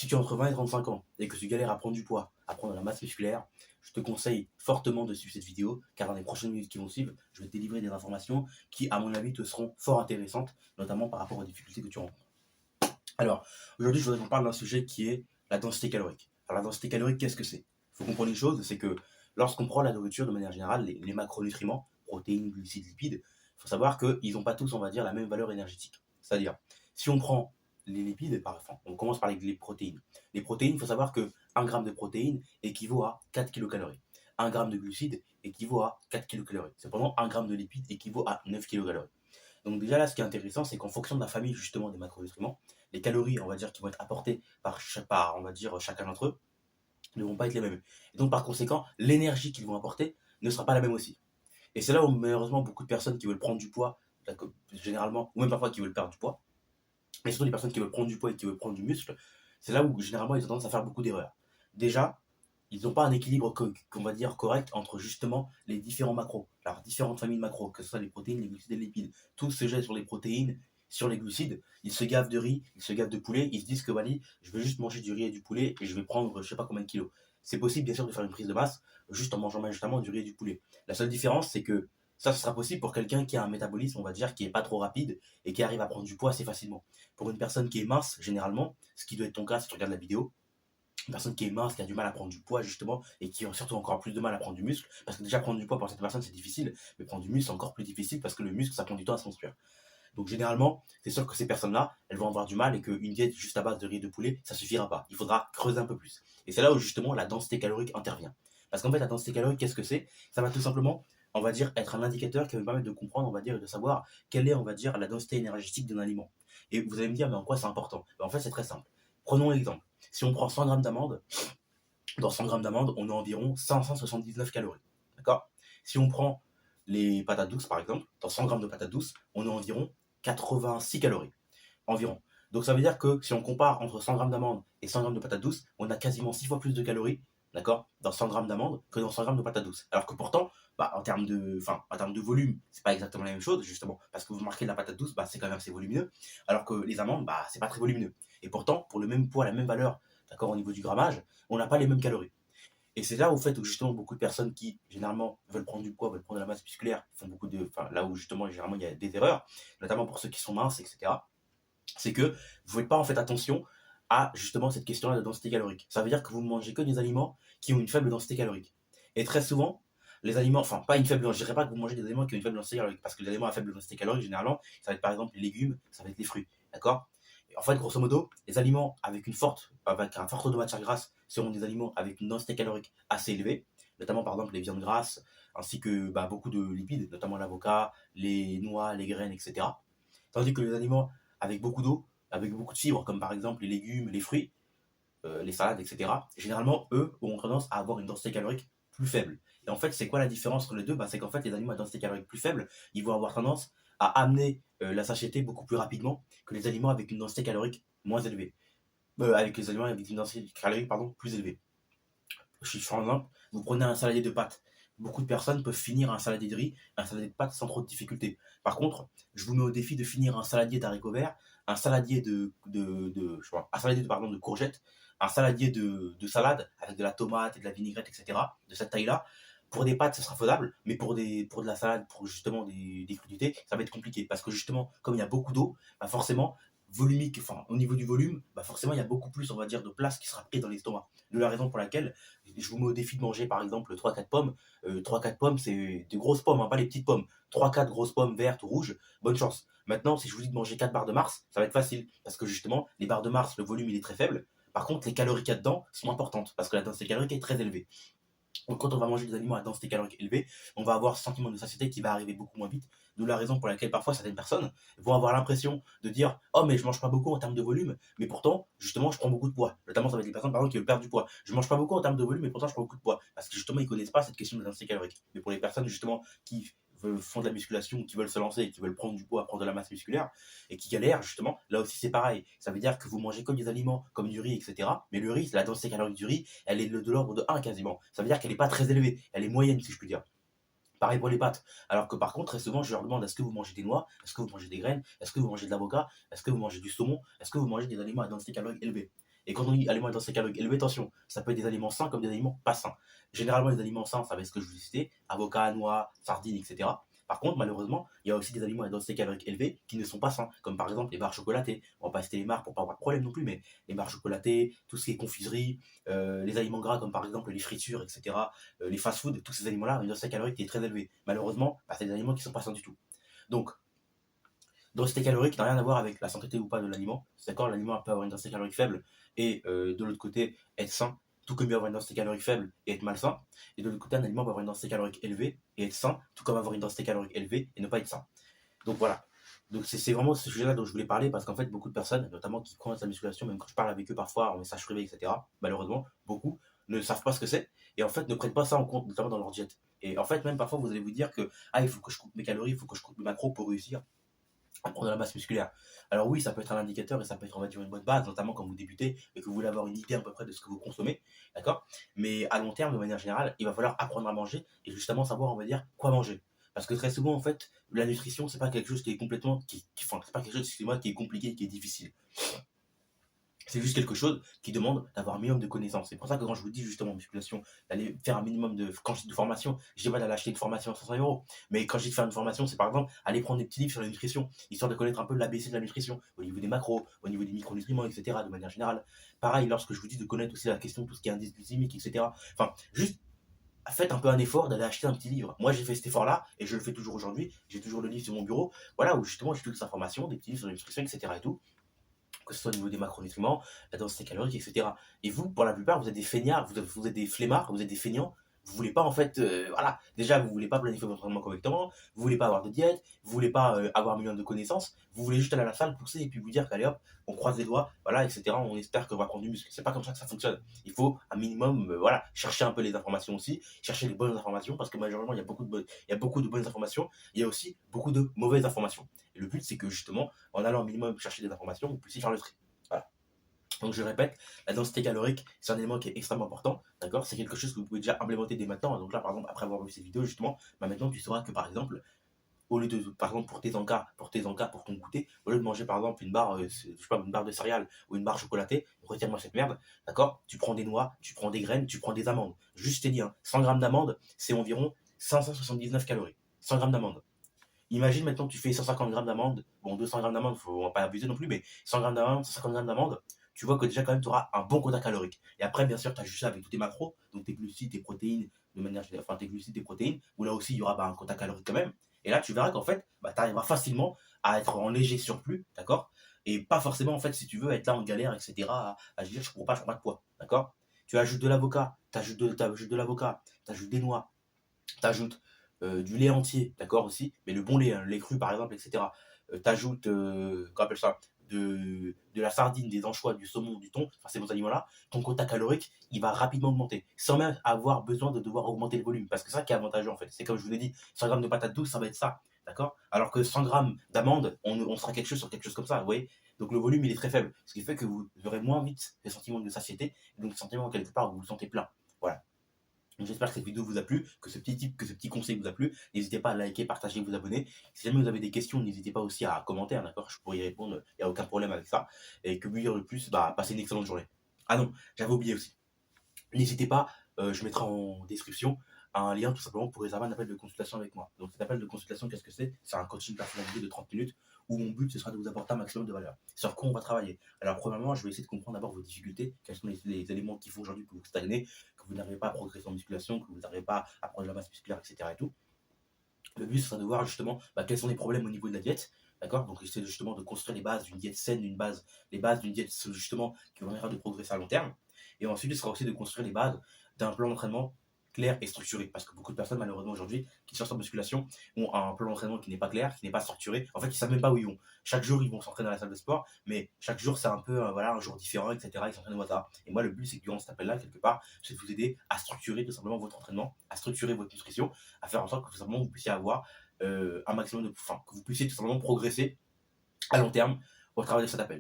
Si tu as entre 20 et 35 ans et que tu galères à prendre du poids, à prendre de la masse musculaire, je te conseille fortement de suivre cette vidéo, car dans les prochaines minutes qui vont suivre, je vais te délivrer des informations qui, à mon avis, te seront fort intéressantes, notamment par rapport aux difficultés que tu rencontres. Alors, aujourd'hui, je voudrais qu'on parle d'un sujet qui est la densité calorique. Alors, la densité calorique, qu'est-ce que c'est? Il faut comprendre une chose, c'est que lorsqu'on prend la nourriture de manière générale, les macronutriments, protéines, glucides, lipides, il faut savoir qu'ils n'ont pas tous, on va dire, la même valeur énergétique. C'est-à-dire, si on prend les lipides, enfin, on commence par les protéines. Les protéines, il faut savoir que 1 gramme de protéines équivaut à 4 kilocalories. 1 gramme de glucides équivaut à 4 kilocalories. Cependant, 1 gramme de lipides équivaut à 9 kilocalories. Donc déjà là, ce qui est intéressant, c'est qu'en fonction de la famille justement des macronutriments, les calories, on va dire, qui vont être apportées par on va dire, chacun d'entre eux, ne vont pas être les mêmes. Et donc par conséquent, l'énergie qu'ils vont apporter ne sera pas la même aussi. Et c'est là où malheureusement beaucoup de personnes qui veulent prendre du poids, généralement, ou même parfois qui veulent perdre du poids, mais surtout les personnes qui veulent prendre du poids et qui veulent prendre du muscle, c'est là où généralement ils ont tendance à faire beaucoup d'erreurs. Déjà, ils n'ont pas un équilibre qu'on va dire correct entre justement les différents macros, alors différentes familles de macros, que ce soit les protéines, les glucides et les lipides. Tous se jettent sur les protéines, sur les glucides, ils se gavent de riz, ils se gavent de poulet, ils se disent que Wally, je vais juste manger du riz et du poulet et je vais prendre je sais pas combien de kilos. C'est possible bien sûr de faire une prise de masse juste en mangeant majoritairement du riz et du poulet. La seule différence c'est que ça, ce sera possible pour quelqu'un qui a un métabolisme, on va dire, qui est pas trop rapide et qui arrive à prendre du poids assez facilement. Pour une personne qui est mince, généralement, ce qui doit être ton cas si tu regardes la vidéo, une personne qui est mince, qui a du mal à prendre du poids justement, et qui a surtout encore plus de mal à prendre du muscle, parce que déjà prendre du poids pour cette personne c'est difficile, mais prendre du muscle c'est encore plus difficile parce que le muscle ça prend du temps à se construire. Donc généralement, c'est sûr que ces personnes-là, elles vont avoir du mal et qu'une diète juste à base de riz et de poulet, ça suffira pas. Il faudra creuser un peu plus. Et c'est là où justement la densité calorique intervient. Parce qu'en fait, la densité calorique, qu'est-ce que c'est? Ça va tout simplement, on va dire, être un indicateur qui va nous permettre de comprendre, on va dire, et de savoir quelle est, on va dire, la densité énergétique d'un aliment. Et vous allez me dire, mais en quoi c'est important? En fait, c'est très simple. Prenons l'exemple. Si on prend 100 grammes d'amande, dans 100 grammes d'amande, on a environ 579 calories. D'accord? Si on prend les patates douces, par exemple, dans 100 grammes de patates douces, on a environ 86 calories. Environ. Donc ça veut dire que si on compare entre 100 grammes d'amande et 100 grammes de patates douces, on a quasiment 6 fois plus de calories, d'accord, dans 100 grammes d'amande que dans 100 grammes de patates douces. Alors que pourtant, en termes de volume, c'est pas exactement la même chose, justement, parce que vous marquez de la patate douce, c'est quand même assez volumineux, alors que les amandes, c'est pas très volumineux. Et pourtant, pour le même poids, la même valeur, d'accord, au niveau du grammage, on n'a pas les mêmes calories. Et c'est là, au fait, où justement beaucoup de personnes qui, généralement, veulent prendre du poids, veulent prendre de la masse musculaire, font beaucoup de. Enfin, là où justement, généralement, il y a des erreurs, notamment pour ceux qui sont minces, etc. C'est que vous ne faites pas en fait attention à justement cette question-là de densité calorique. Ça veut dire que vous ne mangez que des aliments qui ont une faible densité calorique. Et très souvent, les aliments, enfin pas une faible, je dirais pas que vous mangez des aliments qui ont une faible densité calorique, parce que les aliments à faible densité calorique, généralement, ça va être par exemple les légumes, ça va être les fruits, d'accord? Et en fait, grosso modo, les aliments avec un fort taux de matière grasse seront des aliments avec une densité calorique assez élevée, notamment par exemple les viandes grasses, ainsi que beaucoup de lipides, notamment l'avocat, les noix, les graines, etc. Tandis que les aliments avec beaucoup d'eau, avec beaucoup de fibres, comme par exemple les légumes, les fruits, les salades, etc., généralement, eux, ont tendance à avoir une densité calorique plus faible. Et en fait, c'est quoi la différence entre les deux? C'est qu'en fait, les aliments à densité calorique plus faible, ils vont avoir tendance à amener la satiété beaucoup plus rapidement que les aliments avec une densité calorique moins élevée. Avec les aliments avec une densité calorique plus élevée. Je suis par exemple, vous prenez un saladier de pâtes. Beaucoup de personnes peuvent finir un saladier de riz, un saladier de pâtes sans trop de difficulté. Par contre, je vous mets au défi de finir un saladier d'haricots verts, un saladier un saladier de courgettes, un saladier de salade avec de la tomate et de la vinaigrette, etc. de cette taille-là. Pour des pâtes, ça sera faisable, mais pour de la salade, pour justement des crudités, ça va être compliqué parce que justement, comme il y a beaucoup d'eau, forcément, volumique, enfin au niveau du volume, forcément il y a beaucoup plus, on va dire, de place qui sera prise dans l'estomac. De la raison pour laquelle je vous mets au défi de manger par exemple 3-4 pommes. 3-4 pommes, c'est des grosses pommes, pas les petites pommes. 3-4 grosses pommes vertes ou rouges, bonne chance. Maintenant, si je vous dis de manger 4 barres de Mars, ça va être facile. Parce que justement, les barres de Mars, le volume il est très faible. Par contre, les calories qu'il y a dedans sont importantes parce que la densité calorique est très élevée. Donc quand on va manger des aliments à densité calorique élevée, on va avoir ce sentiment de satiété qui va arriver beaucoup moins vite. D'où la raison pour laquelle parfois certaines personnes vont avoir l'impression de dire oh mais je mange pas beaucoup en termes de volume, mais pourtant justement je prends beaucoup de poids. Notamment ça va être les personnes par exemple qui veulent perdre du poids. Je mange pas beaucoup en termes de volume, mais pourtant je prends beaucoup de poids parce que justement ils connaissent pas cette question de densité calorique. Mais pour les personnes justement qui font de la musculation, qui veulent se lancer, qui veulent prendre du poids, prendre de la masse musculaire et qui galèrent justement, là aussi c'est pareil. Ça veut dire que vous mangez comme des aliments, comme du riz, etc. Mais le riz, la densité calorique du riz, elle est de l'ordre de 1 quasiment. Ça veut dire qu'elle n'est pas très élevée, elle est moyenne si je puis dire. Pareil pour les pâtes. Alors que par contre, très souvent, je leur demande est-ce que vous mangez des noix, est-ce que vous mangez des graines, est-ce que vous mangez de l'avocat, est-ce que vous mangez du saumon, est-ce que vous mangez des aliments à densité calorique élevée. Et quand on dit aliments à densité calorique élevée, attention, ça peut être des aliments sains comme des aliments pas sains. Généralement, les aliments sains, ça va être ce que je vous ai cité, avocats, noix, sardines, etc. Par contre, malheureusement, il y a aussi des aliments à densité calorique élevée qui ne sont pas sains, comme par exemple les barres chocolatées. On va pas citer les marques pour pas avoir de problème non plus, mais les barres chocolatées, tout ce qui est confiserie, les aliments gras comme par exemple les fritures, etc., les fast-foods, tous ces aliments-là ont une densité calorique qui est très élevée. Malheureusement, bah, c'est des aliments qui sont pas sains du tout. Donc, densité calorique n'a rien à voir avec la sainteté ou pas de l'aliment. C'est d'accord, l'aliment peut avoir une densité calorique faible et de l'autre côté être sain, tout comme il peut avoir une densité calorique faible et être malsain. Et de l'autre côté, un aliment peut avoir une densité calorique élevée et être sain, tout comme avoir une densité calorique élevée et ne pas être sain. Donc voilà. Donc c'est vraiment ce sujet-là dont je voulais parler parce qu'en fait, beaucoup de personnes, notamment qui commencent la musculation, même quand je parle avec eux parfois en message privé, etc., malheureusement, beaucoup ne savent pas ce que c'est et en fait ne prennent pas ça en compte, notamment dans leur diète. Et en fait, même parfois, vous allez vous dire que ah, il faut que je coupe mes calories, il faut que je coupe mes macros pour réussir à prendre de la masse musculaire. Alors oui, ça peut être un indicateur et ça peut être, on va dire, une bonne base, notamment quand vous débutez et que vous voulez avoir une idée à peu près de ce que vous consommez, d'accord. Mais à long terme, de manière générale, il va falloir apprendre à manger et justement savoir, on va dire, quoi manger. Parce que très souvent, en fait, la nutrition, c'est pas quelque chose qui est complètement, enfin, c'est pas quelque chose, excusez-moi, qui est compliqué, qui est difficile. C'est juste quelque chose qui demande d'avoir un minimum de connaissances. C'est pour ça que quand je vous dis justement en musculation, d'aller faire un minimum de. Quand je dis de formation, je dis pas d'aller acheter une formation à 500 €. Mais quand je dis de faire une formation, c'est par exemple aller prendre des petits livres sur la nutrition, histoire de connaître un peu l'ABC de la nutrition, au niveau des macros, au niveau des micronutriments, etc. de manière générale. Pareil, lorsque je vous dis de connaître aussi la question de tout ce qui est indice glycémique, etc. Enfin, juste faites un peu un effort d'aller acheter un petit livre. Moi, j'ai fait cet effort-là et je le fais toujours aujourd'hui. J'ai toujours le livre sur mon bureau, voilà, où justement j'ai toutes ces informations, des petits livres sur la nutrition, etc. et tout, que ce soit au niveau des macronutriments, la densité calorique, etc. Et vous, pour la plupart, vous êtes des feignards, vous êtes des flemmards, vous êtes des feignants. Vous voulez pas en fait, voilà, déjà vous voulez pas planifier votre entraînement correctement, vous voulez pas avoir de diète, vous voulez pas avoir un million de connaissances, vous voulez juste aller à la salle, pousser et puis vous dire qu'allez hop, on croise les doigts, voilà, etc. On espère qu'on va prendre du muscle. C'est pas comme ça que ça fonctionne. Il faut un minimum, voilà, chercher un peu les informations aussi, chercher les bonnes informations parce que majoritairement il y a beaucoup de bonnes informations, il y a aussi beaucoup de mauvaises informations. Et le but c'est que justement, en allant au minimum chercher des informations, vous puissiez faire le tri. Voilà. Donc je répète, la densité calorique, c'est un élément qui est extrêmement important, d'accord. C'est quelque chose que vous pouvez déjà implémenter dès maintenant. Donc là, par exemple, après avoir vu cette vidéo, justement, bah maintenant tu sauras que par exemple, au lieu de, par exemple, pour ton goûter, au lieu de manger par exemple une barre, je sais pas, une barre de céréales ou une barre chocolatée, retire-moi cette merde, d'accord. Tu prends des noix, tu prends des graines, tu prends des amandes. Juste, je t'ai dit, hein, 100 grammes d'amandes, c'est environ 579 calories. 100 grammes d'amandes. Imagine maintenant que tu fais 150 grammes d'amandes, bon 200 grammes d'amandes, on va pas abuser non plus, mais 100 grammes d'amandes, 150 grammes d'amandes, tu vois que déjà quand même tu auras un bon quota calorique. Et après, bien sûr, tu as juste ça avec tous tes macros, donc tes glucides, tes protéines, de manière générale, enfin tes glucides, tes protéines, où là aussi il y aura un quota calorique quand même. Et là, tu verras qu'en fait, bah, tu arriveras facilement à être en léger surplus, d'accord. Et pas forcément, en fait, si tu veux, être là en galère, etc., à dire je prends pas de poids, d'accord. Tu ajoutes de l'avocat, t'ajoutes de l'avocat, tu ajoutes des noix, t'ajoutes du lait entier, d'accord aussi, mais le bon lait, hein, le lait cru par exemple, etc. T'ajoutes, qu'on appelle ça, de la sardine, des anchois, du saumon, du thon, enfin ces bons aliments-là, ton quota calorique, il va rapidement augmenter, sans même avoir besoin de devoir augmenter le volume, parce que c'est ça qui est avantageux en fait. C'est comme je vous l'ai dit, 100 grammes de patates douces, ça va être ça, d'accord. Alors que 100 grammes d'amandes, on sera quelque chose sur quelque chose comme ça, vous voyez. Donc le volume, il est très faible, ce qui fait que vous aurez moins vite le sentiment de satiété, donc le sentiment quelque part où vous vous sentez plein. Voilà. J'espère que cette vidéo vous a plu, que ce petit conseil vous a plu. N'hésitez pas à liker, partager, vous abonner. Si jamais vous avez des questions, n'hésitez pas aussi à commenter, hein, d'accord. Je pourrais y répondre, il n'y a aucun problème avec ça. Et que vous dire le plus, bah, passez une excellente journée. Ah non, j'avais oublié aussi. N'hésitez pas, je mettrai en description un lien tout simplement pour réserver un appel de consultation avec moi. Donc cet appel de consultation, qu'est-ce que c'est? C'est un coaching personnalisé de 30 minutes où mon but ce sera de vous apporter un maximum de valeur. Sur quoi on va travailler? Alors premièrement, je vais essayer de comprendre d'abord vos difficultés, quels sont les éléments qui font aujourd'hui que vous stagnez, que vous n'arrivez pas à progresser en musculation, que vous n'arrivez pas à prendre de la masse musculaire, etc. Et tout. Le but sera de voir justement quels sont les problèmes au niveau de la diète. D'accord. Donc essayer justement de construire les bases d'une diète saine, les bases d'une diète justement qui vont permettre de progresser à long terme. Et ensuite, il sera aussi de construire les bases d'un plan d'entraînement clair et structuré. Parce que beaucoup de personnes, malheureusement, aujourd'hui, qui cherchent en musculation, ont un plan d'entraînement qui n'est pas clair, qui n'est pas structuré. En fait, ils ne savent même pas où ils vont. Chaque jour, ils vont s'entraîner à la salle de sport, mais chaque jour, c'est un peu voilà, un jour différent, etc. Ils s'entraînent au hasard. Et moi, le but, c'est que durant cet appel-là, quelque part, c'est de vous aider à structurer tout simplement votre entraînement, à structurer votre nutrition, à faire en sorte que tout simplement vous puissiez avoir un maximum de. Enfin, que vous puissiez tout simplement progresser à long terme au travers de cet appel.